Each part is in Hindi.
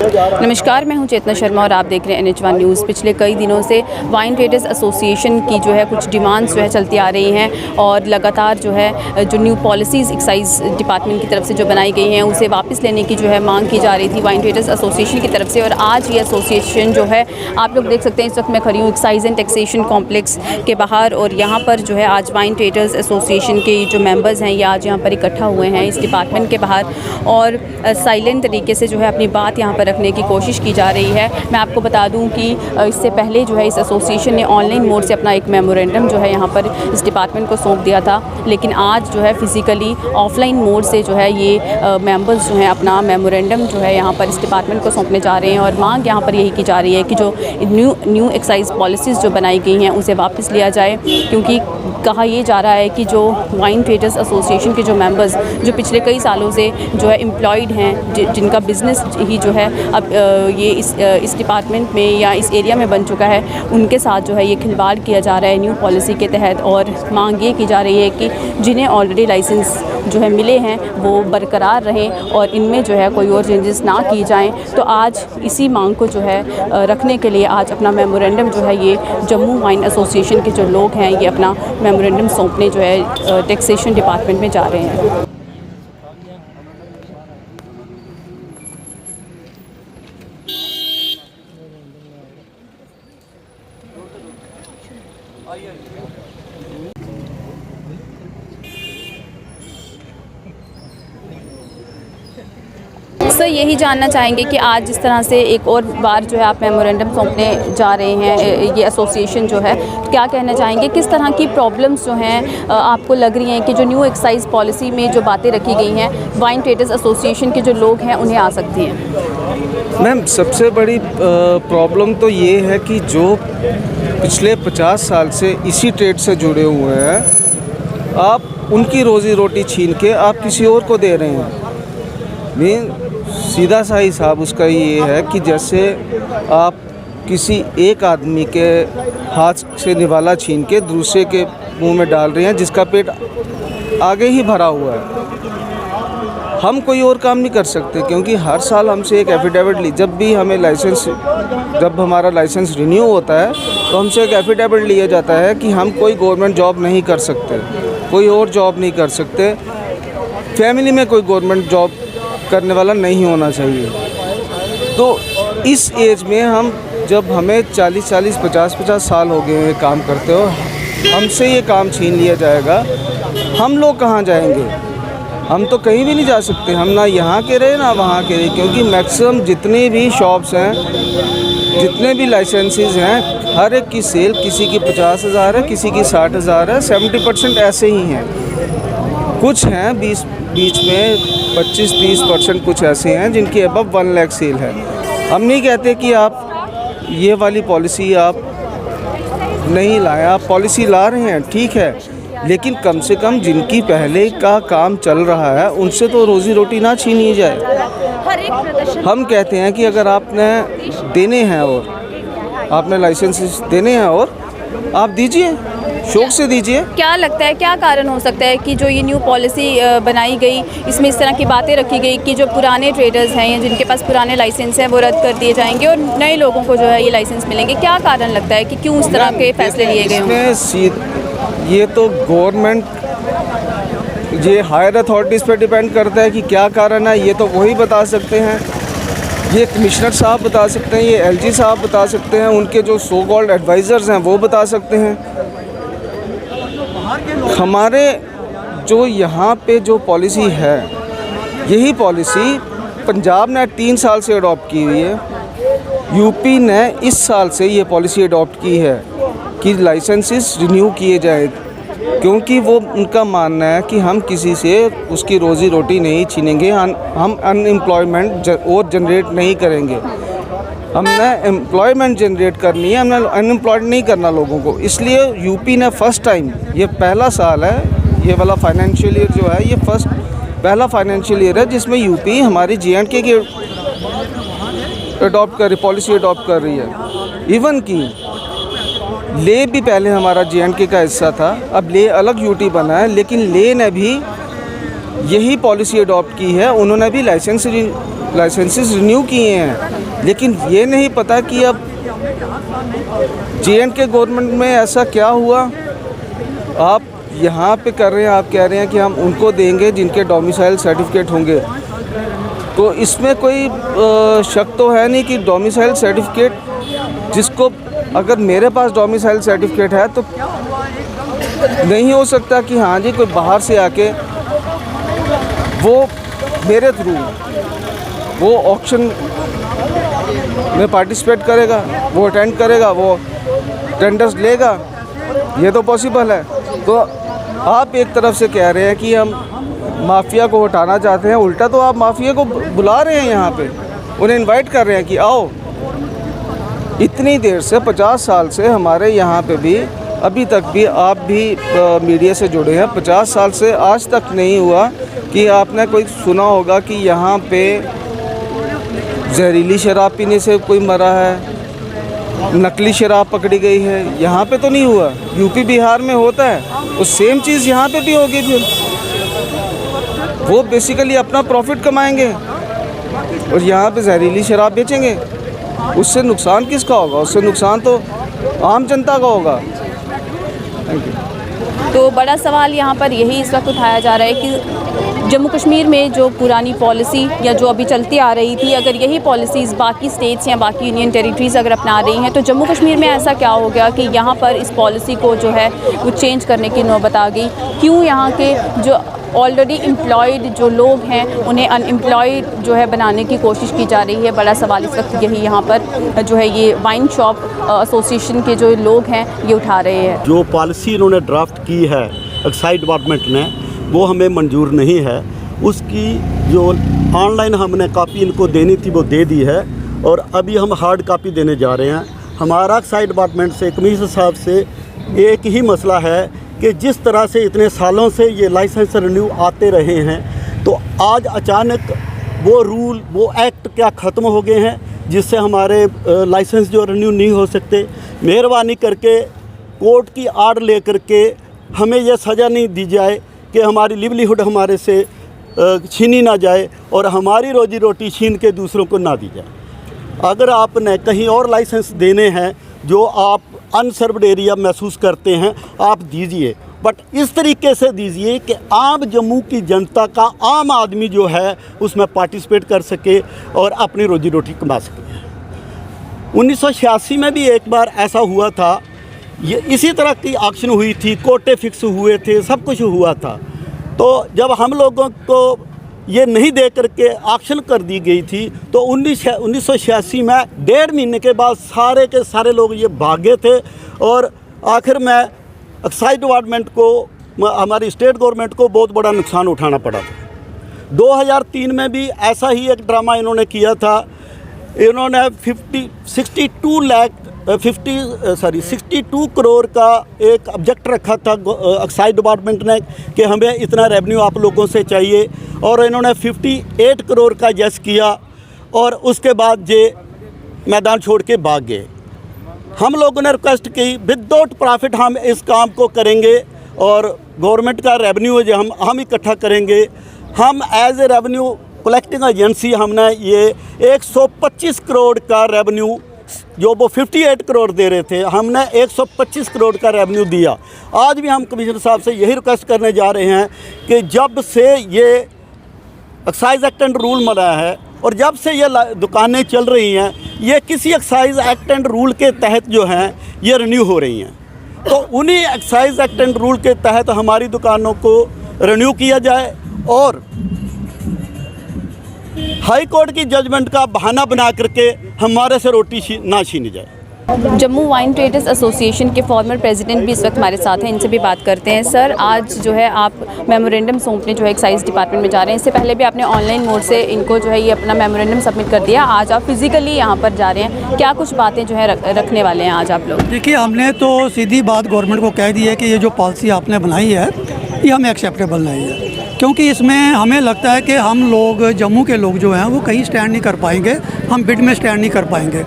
नमस्कार, मैं हूं चेतना शर्मा और आप देख रहे हैं NH1 न्यूज़। पिछले कई दिनों से वाइन ट्रेडर्स एसोसिएशन की जो है कुछ डिमांड्स जो है चलती आ रही हैं और लगातार जो है जो न्यू पॉलिसीज़ एक्साइज़ डिपार्टमेंट की तरफ से जो बनाई गई हैं उसे वापस लेने की जो है मांग की जा रही थी वाइन ट्रेडर्स एसोसिएशन की तरफ से। और आज ये एसोसिएशन जो है आप लोग देख सकते हैं, इस वक्त मैं खड़ी हूँ एक्साइज़ एंड टैक्सेशन कॉम्प्लेक्स के बाहर और यहाँ पर जो है आज वाइन ट्रेडर्स एसोसिएशन के जो मेंबर्स हैं ये आज यहाँ पर इकट्ठा हुए हैं इस डिपार्टमेंट के बाहर और साइलेंट तरीके से जो है अपनी बात यहाँ पर रखने की कोशिश की जा रही है। मैं आपको बता दूं कि इससे पहले जो है इस एसोसिएशन ने ऑनलाइन मोड से अपना एक मेमोरेंडम जो है यहाँ पर इस डिपार्टमेंट को सौंप दिया था, लेकिन आज जो है फ़िज़िकली ऑफलाइन मोड से जो है ये मेंबर्स जो हैं अपना मेमोरेंडम जो है यहाँ पर इस डिपार्टमेंट को सौंपने जा रहे हैं। और मांग यहाँ पर यही की जा रही है कि जो न्यू एक्साइज़ पॉलिसीज़ जो बनाई गई हैं उसे वापस लिया जाए, क्योंकि कहा यह जा रहा है कि जो वाइन ट्रेडर्स एसोसिएशन के जो मेंबर्स जो पिछले कई सालों से जो है एम्प्लॉयड हैं, जिनका बिज़नेस ही जो है अब ये इस डिपार्टमेंट में या इस एरिया में बन चुका है, उनके साथ जो है ये खिलवाड़ किया जा रहा है न्यू पॉलिसी के तहत। और मांग ये की जा रही है कि जिन्हें ऑलरेडी लाइसेंस जो है मिले हैं वो बरकरार रहें और इनमें जो है कोई और चेंजेस ना की जाएं। तो आज इसी मांग को जो है रखने के लिए आज अपना मेमोरेंडम जो है ये जम्मू वाइन एसोसिएशन के जो लोग हैं ये अपना मेमोरेंडम सौंपने जो है टैक्सेशन डिपार्टमेंट में जा रहे हैं। सर, यही जानना चाहेंगे कि आज जिस तरह से एक और बार जो है आप मेमोरेंडम सौंपने जा रहे हैं ये एसोसिएशन जो है, क्या कहना चाहेंगे, किस तरह की प्रॉब्लम्स जो हैं आपको लग रही हैं कि जो न्यू एक्साइज़ पॉलिसी में जो बातें रखी गई हैं वाइन ट्रेडर्स एसोसिएशन के जो लोग हैं उन्हें आ सकती हैं? मैम, सबसे बड़ी प्रॉब्लम तो ये है कि जो पिछले 50 साल से इसी ट्रेड से जुड़े हुए हैं, आप उनकी रोज़ी रोटी छीन के आप किसी और को दे रहे हैं। सीधा सा हिसाब उसका ये है कि जैसे आप किसी एक आदमी के हाथ से निवाला छीन के दूसरे के मुंह में डाल रहे हैं जिसका पेट आगे ही भरा हुआ है। हम कोई और काम नहीं कर सकते, क्योंकि हर साल हमसे एक एफिडेविट जब हमारा लाइसेंस रिन्यू होता है तो हमसे एक एफिडेविट लिया जाता है कि हम कोई गवर्नमेंट जॉब नहीं कर सकते, कोई और जॉब नहीं कर सकते, फैमिली में कोई गवर्नमेंट जॉब करने वाला नहीं होना चाहिए। तो इस एज में हमें 40 50 साल हो गए हैं काम करते हो, हमसे ये काम छीन लिया जाएगा, हम लोग कहाँ जाएंगे? हम तो कहीं भी नहीं जा सकते, हम ना यहाँ के रहे ना वहाँ के रहे, क्योंकि मैक्सिमम जितनी भी शॉप्स हैं, जितने भी लाइसेंसेस हैं, हर एक की सेल किसी की 50,000 है, किसी की 60,000 है, 70% ऐसे ही हैं। कुछ हैं बीच में 25-30% कुछ ऐसे हैं जिनकी अबव 1 लाख सेल है। हम नहीं कहते कि आप ये वाली पॉलिसी आप नहीं लाएं, आप पॉलिसी ला रहे हैं, ठीक है, लेकिन कम से कम जिनकी पहले का काम चल रहा है उनसे तो रोज़ी रोटी ना छीनी जाए। हम कहते हैं कि अगर आपने देने हैं और आपने लाइसेंस देने हैं और आप दीजिए, शौक से दीजिए। क्या लगता है, क्या कारण हो सकता है कि जो ये न्यू पॉलिसी बनाई गई इसमें इस तरह की बातें रखी गई कि जो पुराने ट्रेडर्स हैं या जिनके पास पुराने लाइसेंस हैं वो रद्द कर दिए जाएंगे और नए लोगों को जो है ये लाइसेंस मिलेंगे? क्या कारण लगता है कि क्यों इस तरह के फैसले लिए गए हों? ये तो गवर्नमेंट, ये हायर अथॉरिटीज़ पर डिपेंड करता है कि क्या कारण है। ये तो वही बता सकते हैं, ये कमिश्नर साहब बता सकते हैं, ये LG साहब बता सकते हैं, उनके जो सो कॉल्ड एडवाइज़र्स हैं वो बता सकते हैं। हमारे जो यहाँ पे जो पॉलिसी है, यही पॉलिसी पंजाब ने 3 साल से अडॉप्ट की हुई है, यूपी ने इस साल से ये पॉलिसी अडॉप्ट की है कि लाइसेंसेस रिन्यू किए जाए, क्योंकि वो उनका मानना है कि हम किसी से उसकी रोज़ी रोटी नहीं छीनेंगे, हम अनएम्प्लॉयमेंट और जनरेट नहीं करेंगे। हमने एम्प्लॉयमेंट जनरेट करनी है, हमने अनएम्प्लॉयड नहीं करना लोगों को। इसलिए यूपी ने फर्स्ट टाइम, ये पहला साल है, ये वाला फाइनेंशियल ईयर जो है ये पहला फाइनेंशियल ईयर है जिसमें यूपी हमारी J&K की पॉलिसी अडॉप्ट कर रही है। इवन कि ले भी पहले हमारा J&K का हिस्सा था, अब ले अलग यूटी बना है, लेकिन ले ने भी यही पॉलिसी अडॉप्ट की है, उन्होंने भी लाइसेंसेस रिन्यू किए हैं। लेकिन ये नहीं पता कि अब J&K गवर्नमेंट में ऐसा क्या हुआ। आप यहाँ पे कर रहे हैं, आप कह रहे हैं कि हम उनको देंगे जिनके डोमिसाइल सर्टिफिकेट होंगे, तो इसमें कोई शक तो है नहीं कि डोमिसाइल सर्टिफिकेट जिसको, अगर मेरे पास डोमिसाइल सर्टिफिकेट है तो नहीं हो सकता कि हाँ जी कोई बाहर से आके वो मेरे थ्रू वो ऑक्शन में पार्टिसिपेट करेगा, वो अटेंड करेगा, वो टेंडर्स लेगा। ये तो पॉसिबल है। तो आप एक तरफ से कह रहे हैं कि हम माफिया को हटाना चाहते हैं, उल्टा तो आप माफिया को बुला रहे हैं यहाँ पे, उन्हें इनवाइट कर रहे हैं कि आओ। इतनी देर से 50 साल से हमारे यहाँ पे भी, अभी तक भी आप भी मीडिया से जुड़े हैं, 50 साल से आज तक नहीं हुआ कि आपने कोई सुना होगा कि यहाँ पे जहरीली शराब पीने से कोई मरा है, नकली शराब पकड़ी गई है। यहाँ पे तो नहीं हुआ। यूपी बिहार में होता है, तो सेम चीज़ यहाँ पे भी होगी। फिर वो बेसिकली अपना प्रॉफिट कमाएंगे और यहाँ पे जहरीली शराब बेचेंगे। उससे नुकसान किसका होगा? उससे नुकसान तो आम जनता का होगा। Thank you. तो बड़ा सवाल यहाँ पर यही इस वक्त उठाया जा रहा है कि जम्मू कश्मीर में जो पुरानी पॉलिसी या जो अभी चलती आ रही थी, अगर यही पॉलिसीज़ बाकी स्टेट्स या बाकी यूनियन टेरिटरीज़ अगर अपना रही हैं, तो जम्मू कश्मीर में ऐसा क्या हो गया कि यहाँ पर इस पॉलिसी को जो है वो चेंज करने की नौबत आ गई? क्यों यहाँ के जो ऑलरेडी एम्प्लॉयड जो लोग हैं उन्हें अनएम्प्लॉयड जो है बनाने की कोशिश की जा रही है? बड़ा सवाल इस वक्त यही यहाँ पर जो है ये वाइन शॉप एसोसिएशन के जो लोग हैं ये उठा रहे हैं। जो पॉलिसी इन्होंने ड्राफ्ट की है एक्साइज डिपार्टमेंट ने, वो हमें मंजूर नहीं है। उसकी जो ऑनलाइन हमने कॉपी इनको देनी थी वो दे दी है और अभी हम हार्ड कॉपी देने जा रहे हैं। हमारा एक्साइज डिपार्टमेंट से, कमिश्नर साहब से एक ही मसला है कि जिस तरह से इतने सालों से ये लाइसेंस रिन्यू आते रहे हैं, तो आज अचानक वो रूल, वो एक्ट क्या ख़त्म हो गए हैं जिससे हमारे लाइसेंस जो रिन्यू नहीं हो सकते। मेहरबानी करके कोर्ट की आड़ ले करके हमें यह सज़ा नहीं दी जाए कि हमारी लिवलीहुड हमारे से छीनी ना जाए और हमारी रोजी रोटी छीन के दूसरों को ना दी जाए। अगर आपने कहीं और लाइसेंस देने हैं जो आप अनसर्व्ड एरिया महसूस करते हैं, आप दीजिए, बट इस तरीके से दीजिए कि आम जम्मू की जनता का, आम आदमी जो है उसमें पार्टिसिपेट कर सके और अपनी रोजी रोटी कमा सके। 1986 में भी एक बार ऐसा हुआ था, ये इसी तरह की ऑक्शन हुई थी, कोटे फिक्स हुए थे, सब कुछ हुआ था। तो जब हम लोगों को ये नहीं दे करके ऑक्शन कर दी गई थी, तो 1986 में 1.5 महीने के बाद सारे के सारे लोग ये भागे थे और आखिर में एक्साइज डिपार्टमेंट को, हमारी स्टेट गवर्नमेंट को बहुत बड़ा नुकसान उठाना पड़ा था। 2003 में भी ऐसा ही एक ड्रामा इन्होंने किया था। इन्होंने 62 करोड़ का एक ऑब्जेक्ट रखा था एक्साइज डिपार्टमेंट ने कि हमें इतना रेवेन्यू आप लोगों से चाहिए, और इन्होंने 58 करोड़ का यस किया और उसके बाद ये मैदान छोड़ के भाग गए। हम लोगों ने रिक्वेस्ट की विदाउट प्रॉफिट हम इस काम को करेंगे और गवर्नमेंट का रेवेन्यू जो हम इकट्ठा करेंगे। हम as a revenue collecting agency हमने ये 125 करोड़ का रेवेन्यू, जो वो 58 करोड़ दे रहे थे, हमने 125 करोड़ का रेवेन्यू दिया। आज भी हम कमिश्नर साहब से यही रिक्वेस्ट करने जा रहे हैं कि जब से ये एक्साइज एक्ट एंड रूल बना है और जब से ये दुकानें चल रही हैं, ये किसी एक्साइज एक्ट एंड रूल के तहत जो हैं ये रिन्यू हो रही हैं, तो उन्हीं एक्साइज एक्ट एंड रूल के तहत हमारी दुकानों को रिन्यू किया जाए और हाई कोर्ट की जजमेंट का बहाना बना करके हमारे से रोटी ना छीनी जाए। जम्मू वाइन ट्रेडर्स एसोसिएशन के फॉर्मर प्रेसिडेंट भी इस वक्त हमारे साथ हैं, इनसे भी बात करते हैं। सर, आज जो है आप मेमोरेंडम सौंपने जो है एक्साइज डिपार्टमेंट में जा रहे हैं। इससे पहले भी आपने ऑनलाइन मोड से इनको जो है ये अपना मेमोरेंडम सबमिट कर दिया, आज आप फिजिकली यहाँ पर जा रहे हैं। क्या कुछ बातें जो है रखने वाले हैं आज आप लोग? देखिए, हमने तो सीधी बात गवर्नमेंट को कह दी है कि ये जो पॉलिसी आपने बनाई है ये हमें एक्सेप्टेबल नहीं है, क्योंकि इसमें हमें लगता है कि हम लोग, जम्मू के लोग जो हैं वो कहीं स्टैंड नहीं कर पाएंगे, हम बिड में स्टैंड नहीं कर पाएंगे।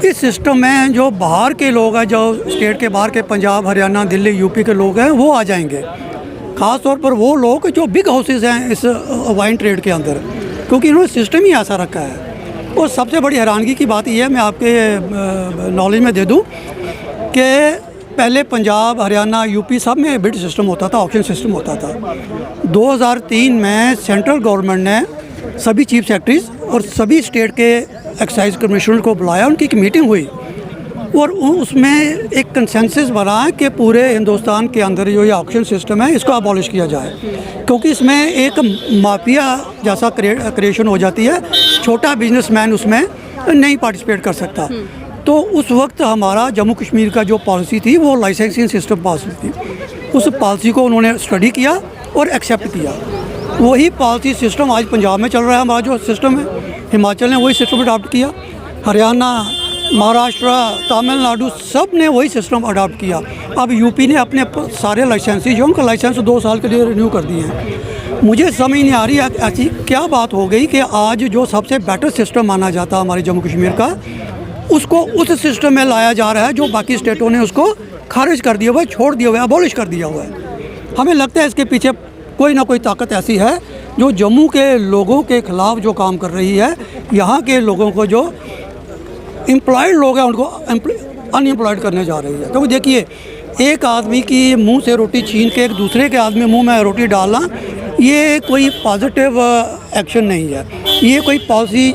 इस सिस्टम में जो बाहर के लोग हैं, जो स्टेट के बाहर के, पंजाब, हरियाणा, दिल्ली, यूपी के लोग हैं, वो आ जाएंगे। ख़ास तौर पर वो लोग जो बिग हाउसेस हैं इस वाइन ट्रेड के अंदर, क्योंकि इन्होंने सिस्टम ही ऐसा रखा है। और सबसे बड़ी हैरानगी की बात यह है, मैं आपके नॉलेज में दे दूं कि पहले पंजाब, हरियाणा, यूपी सब में बिड सिस्टम होता था, ऑक्शन सिस्टम होता था। 2003 में सेंट्रल गवर्नमेंट ने सभी चीफ सेक्रेटरीज और सभी स्टेट के एक्साइज कमिश्नर को बुलाया, उनकी एक मीटिंग हुई और उसमें एक कंसेंसस बना कि पूरे हिंदुस्तान के अंदर जो ये ऑक्शन सिस्टम है इसको अबॉलिश किया जाए, क्योंकि इसमें एक माफिया जैसा क्रिएशन हो जाती है, छोटा बिजनेसमैन उसमें नहीं पार्टिसिपेट कर सकता। तो उस वक्त हमारा जम्मू कश्मीर का जो पॉलिसी थी वो लाइसेंसिंग सिस्टम पॉलिसी थी। उस पॉलिसी को उन्होंने स्टडी किया और एक्सेप्ट किया। वही पॉलिसी सिस्टम आज पंजाब में चल रहा है, हमारा जो सिस्टम है। हिमाचल ने वही सिस्टम अडॉप्ट किया, हरियाणा, महाराष्ट्र, तमिलनाडु सब ने वही सिस्टम अडॉप्ट किया। अब यूपी ने अपने सारे लाइसेंसेज जो उनका लाइसेंस 2 साल के लिए रिन्यू कर दिए हैं। मुझे समझ नहीं आ रही ऐसी क्या बात हो गई कि आज जो सबसे बेटर सिस्टम माना जाता है हमारे जम्मू कश्मीर का, उसको उस सिस्टम में लाया जा रहा है जो बाकी स्टेटों ने उसको खारिज कर दिया हुआ है, छोड़ दिया हुआ है, अबॉलिश कर दिया हुआ है। हमें लगता है इसके पीछे कोई ना कोई ताकत ऐसी है जो जम्मू के लोगों के ख़िलाफ़ जो काम कर रही है। यहाँ के लोगों को जो एम्प्लॉयड लोग हैं उनको अनएम्प्लॉयड करने जा रही है। क्योंकि देखिए, एक आदमी की मुंह से रोटी छीन के एक दूसरे के आदमी मुंह में रोटी डालना, ये कोई पॉजिटिव एक्शन नहीं है, ये कोई पॉलिसी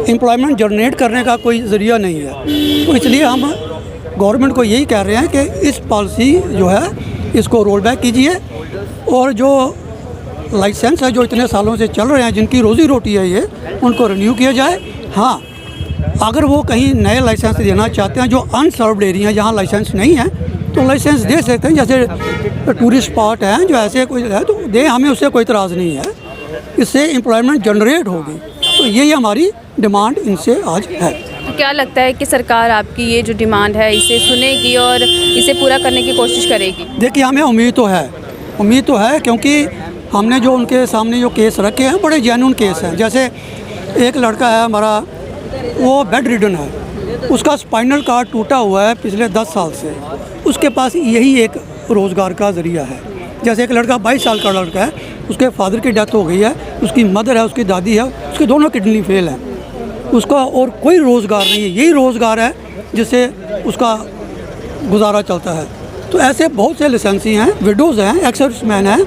एम्प्लॉयमेंट जनरेट करने का कोई ज़रिया नहीं है। तो इसलिए हम गवर्नमेंट को यही कह रहे हैं कि इस पॉलिसी जो है इसको रोल बैक कीजिए और जो लाइसेंस है जो इतने सालों से चल रहे हैं, जिनकी रोज़ी रोटी है ये, उनको रिन्यू किया जाए। हाँ, अगर वो कहीं नए लाइसेंस देना चाहते हैं जो अनसर्व्ड एरिया जहाँ लाइसेंस नहीं है तो लाइसेंस दे सकते हैं। जैसे टूरिस्ट स्पॉट हैं जो ऐसे कोई है तो दे, हमें उससे कोई इतराज़ नहीं है, इससे एम्प्लॉयमेंट जनरेट होगी। तो यही हमारी डिमांड इनसे आज है। तो क्या लगता है कि सरकार आपकी ये जो डिमांड है इसे सुनेगी और इसे पूरा करने की कोशिश करेगी? देखिए, हमें उम्मीद तो है क्योंकि हमने जो उनके सामने जो केस रखे हैं बड़े जेन्युइन केस हैं। जैसे एक लड़का है हमारा, वो बेड रिडन है, उसका स्पाइनल कार्ड टूटा हुआ है पिछले 10 साल से, उसके पास यही एक रोज़गार का ज़रिया है। जैसे एक लड़का 22 साल का लड़का है, उसके फादर की डेथ हो गई है, उसकी मदर है, उसकी दादी है, उसके दोनों किडनी फेल हैं, उसका और कोई रोज़गार नहीं है, यही रोज़गार है जिससे उसका गुजारा चलता है। तो ऐसे बहुत से लाइसेंसी हैं, विडोज़ हैं, एक्स सर्विसमैन हैं।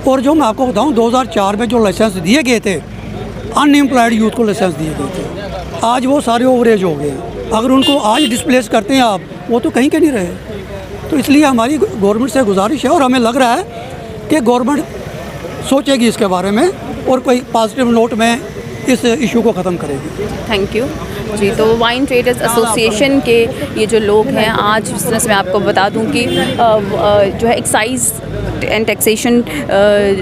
और जो मैं आपको बताऊं, 2004 में जो लाइसेंस दिए गए थे अनएम्प्लॉयड यूथ को लाइसेंस दिए गए थे, आज वो सारे ओवरेज हो गए हैं। अगर उनको आज डिस्प्लेस करते हैं आप, वो तो कहीं के नहीं रहे। तो इसलिए हमारी गवर्नमेंट से गुजारिश है और हमें लग रहा है कि गवर्नमेंट सोचेगी इसके बारे में और कोई पॉजिटिव नोट में इस इशू को ख़त्म करेगी। थैंक यू जी। तो वाइन ट्रेडर्स एसोसिएशन के ये जो लोग हैं, आज जिस तरह से मैं आपको बता दूं कि जो है एक्साइज एंड टैक्सेशन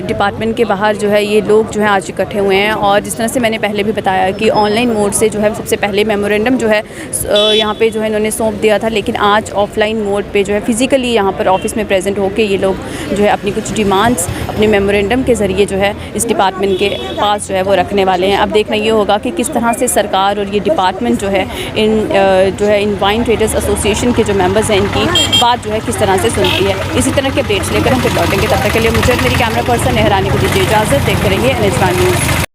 डिपार्टमेंट के बाहर जो है ये लोग जो है आज इकट्ठे हुए हैं। और जिस तरह से मैंने पहले भी बताया कि ऑनलाइन मोड से जो है सबसे पहले मेमोरेंडम जो है यहाँ पे जो है इन्होंने सौंप दिया था, लेकिन आज ऑफलाइन मोड पे जो है फिज़िकली यहाँ पर ऑफिस में प्रेजेंट होकर ये लोग जो है अपनी कुछ डिमांड्स अपने मेमोरेंडम के ज़रिए जो है इस डिपार्टमेंट के पास जो है वो रखने वाले हैं। अब देखना ये होगा कि किस तरह से सरकार और ये डिपार्टमेंट जो है इन वाइन ट्रेडर्स एसोसिएशन के जो मेंबर्स हैं इनकी बात जो है किस तरह से सुनती है। इसी तरह के अपडेट्स लेकर हम फिर लौटेंगे। तब तक के लिए मुझे मेरी कैमरा पर्सन नेहरानी को दीजिए इजाज़त। देखते रहिए NH1 न्यूज़।